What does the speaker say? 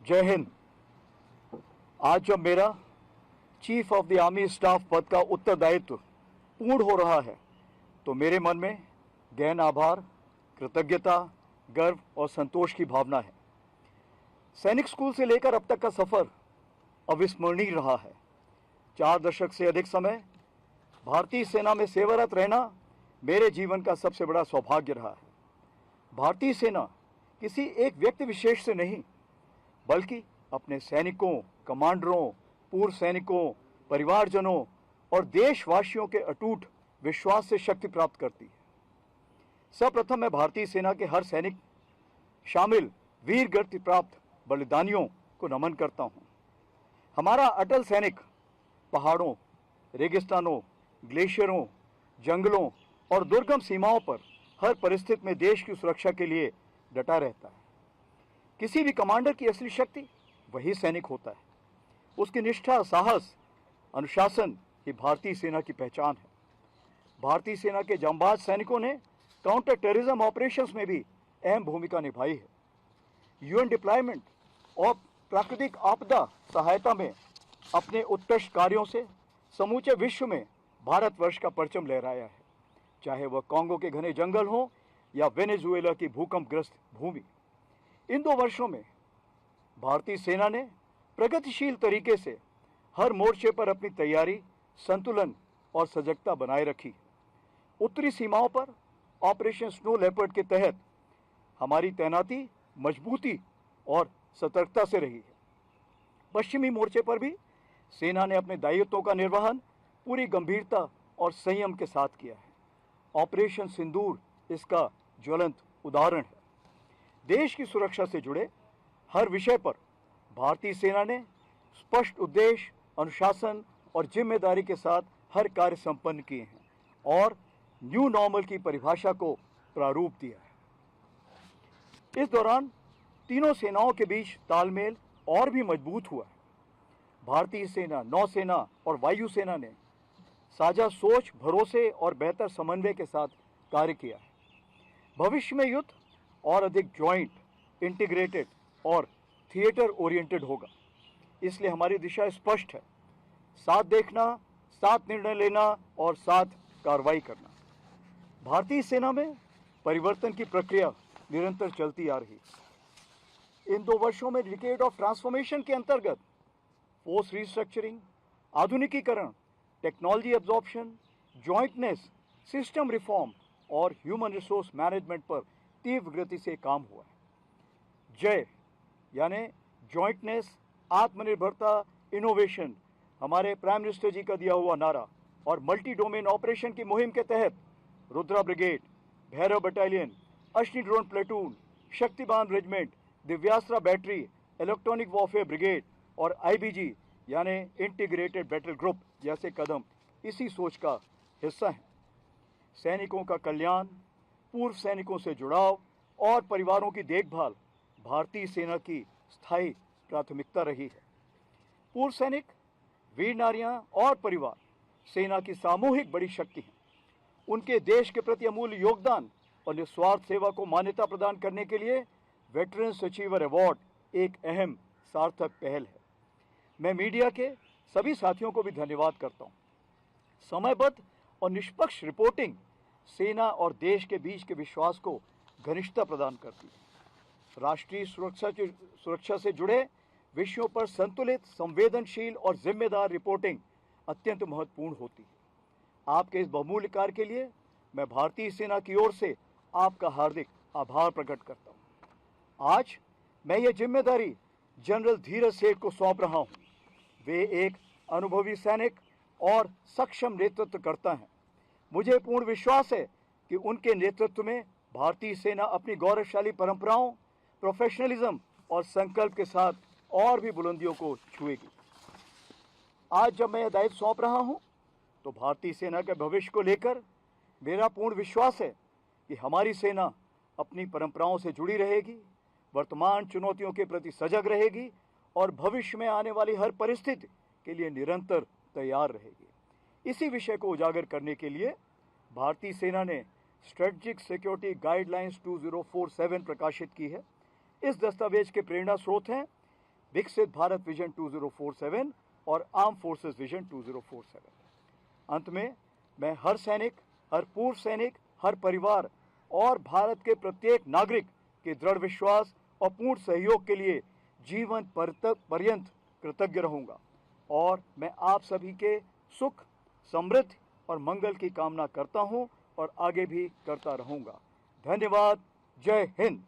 जय हिंद। आज जब मेरा chief of the army staff पद का उत्तरदायित्व पूर्ण हो रहा है तो मेरे मन में गहन आभार, कृतज्ञता, गर्व और संतोष की भावना है। सैनिक स्कूल से लेकर अब तक का सफर अविस्मरणीय रहा है। 4 दशक से अधिक समय भारतीय सेना में सेवारत रहना मेरे जीवन का सबसे बड़ा सौभाग्य रहा है। भारतीय सेना किसी एक व्यक्ति विशेष से नहीं, बल्कि अपने सैनिकों, कमांडरों, पूर्व सैनिकों, परिवारजनों और देशवासियों के अटूट विश्वास से शक्ति प्राप्त करती है। सर्वप्रथम मैं भारतीय सेना के हर सैनिक शामिल वीर गति प्राप्त बलिदानियों को नमन करता हूं। हमारा अटल सैनिक पहाड़ों, रेगिस्तानों, ग्लेशियरों, जंगलों और दुर्गम सीमाओं पर हर परिस्थिति में देश की सुरक्षा के लिए डटा रहता है। किसी भी कमांडर की असली शक्ति वही सैनिक होता है। उसकी निष्ठा, साहस, अनुशासन ही भारतीय सेना की पहचान है। भारतीय सेना के जांबाज सैनिकों ने काउंटर टेररिज्म ऑपरेशंस में भी अहम भूमिका निभाई है। यूएन डिप्लॉयमेंट और प्राकृतिक आपदा सहायता में अपने उत्कृष्ट कार्यों से समूचे विश्व में भारतवर्ष का परचम लहराया है, चाहे वह कांगो के घने जंगल हो या वेनेजुएला की भूकंपग्रस्त भूमि। इन 2 वर्षों में भारतीय सेना ने प्रगतिशील तरीके से हर मोर्चे पर अपनी तैयारी, संतुलन और सजगता बनाए रखी। उत्तरी सीमाओं पर ऑपरेशन स्नो लेपर्ड के तहत हमारी तैनाती मजबूती और सतर्कता से रही है। पश्चिमी मोर्चे पर भी सेना ने अपने दायित्वों का निर्वहन पूरी गंभीरता और संयम के साथ किया है। ऑपरेशन सिंदूर इसका ज्वलंत उदाहरण है। देश की सुरक्षा से जुड़े हर विषय पर भारतीय सेना ने स्पष्ट उद्देश्य, अनुशासन और जिम्मेदारी के साथ हर कार्य संपन्न किए हैं और न्यू नॉर्मल की परिभाषा को प्रारूप दिया है। इस दौरान तीनों सेनाओं के बीच तालमेल और भी मजबूत हुआ है। भारतीय सेना, नौसेना और वायुसेना ने साझा सोच, भरोसे और बेहतर समन्वय के साथ कार्य किया है। भविष्य में युद्ध और अधिक ज्वाइंट, इंटीग्रेटेड और थिएटर ओरिएंटेड होगा। इसलिए हमारी दिशा स्पष्ट है: साथ देखना, साथ निर्णय लेना और साथ कार्रवाई करना। भारतीय सेना में परिवर्तन की प्रक्रिया निरंतर चलती आ रही है। इन 2 वर्षों में डिकेड ऑफ ट्रांसफॉर्मेशन के अंतर्गत फोर्स रिस्ट्रक्चरिंग, आधुनिकीकरण, technology absorption, jointness, system reform और ह्यूमन रिसोर्स मैनेजमेंट पर तीव्र गति से काम हुआ है। जय यानी जॉइंटनेस, आत्मनिर्भरता, इनोवेशन हमारे प्राइम मिनिस्टर जी का दिया हुआ नारा और मल्टी डोमेन ऑपरेशन की मुहिम के तहत Rudra brigade, Bhairav battalion, Ashni drone platoon, Shaktibaan regiment, Divyastra battery, electronic warfare brigade और आईबीजी यानी इंटीग्रेटेड बैटल ग्रुप जैसे कदम इसी सोच का हिस्सा हैं। सैनिकों का कल्याण, पूर्व सैनिकों से जुड़ाव और परिवारों की देखभाल भारतीय सेना की स्थायी प्राथमिकता रही है। पूर्व सैनिक, वीर नारियां और परिवार सेना की सामूहिक बड़ी शक्ति हैं। उनके देश के प्रति अमूल्य योगदान और निस्वार्थ सेवा को मान्यता प्रदान करने के लिए वेटरन्स अचीवर अवार्ड एक अहम सार्थक पहल है। मैं मीडिया के सभी साथियों को भी धन्यवाद करता हूं। समयबद्ध और निष्पक्ष रिपोर्टिंग सेना और देश के बीच के विश्वास को घनिष्ठता प्रदान करती है। राष्ट्रीय सुरक्षा से जुड़े विषयों पर संतुलित, संवेदनशील और जिम्मेदार रिपोर्टिंग अत्यंत महत्वपूर्ण होती है। आपके इस बहुमूल्य कार्य के लिए मैं भारतीय सेना की ओर से आपका हार्दिक आभार प्रकट करता हूं। आज मैं ये जिम्मेदारी जनरल धीरज सेठ को सौंप रहा हूं। वे एक अनुभवी सैनिक और सक्षम नेतृत्व करता है। मुझे पूर्ण विश्वास है कि उनके नेतृत्व में भारतीय सेना अपनी गौरवशाली परंपराओं, प्रोफेशनलिज्म और संकल्प के साथ और भी बुलंदियों को छुएगी। आज जब मैं यह दायित्व सौंप रहा हूं तो भारतीय सेना के भविष्य को लेकर मेरा पूर्ण विश्वास है कि हमारी सेना अपनी परंपराओं से जुड़ी रहेगी, वर्तमान चुनौतियों के प्रति सजग रहेगी और भविष्य में आने वाली हर परिस्थिति के लिए निरंतर तैयार रहेगी। इसी विषय को उजागर करने के लिए भारतीय सेना ने स्ट्रेटेजिक सिक्योरिटी गाइडलाइंस 2047 प्रकाशित की है। इस दस्तावेज के प्रेरणा स्रोत हैं विकसित भारत विजन 2047 और आर्म फोर्सेस विजन 2047। अंत में मैं हर सैनिक, हर पूर्व सैनिक, हर परिवार और भारत के प्रत्येक नागरिक के दृढ़ विश्वास और पूर्ण सहयोग के लिए जीवन पर्यंत कृतज्ञ रहूंगा और मैं आप सभी के सुख, समृद्धि और मंगल की कामना करता हूं और आगे भी करता रहूंगा। धन्यवाद। जय हिंद।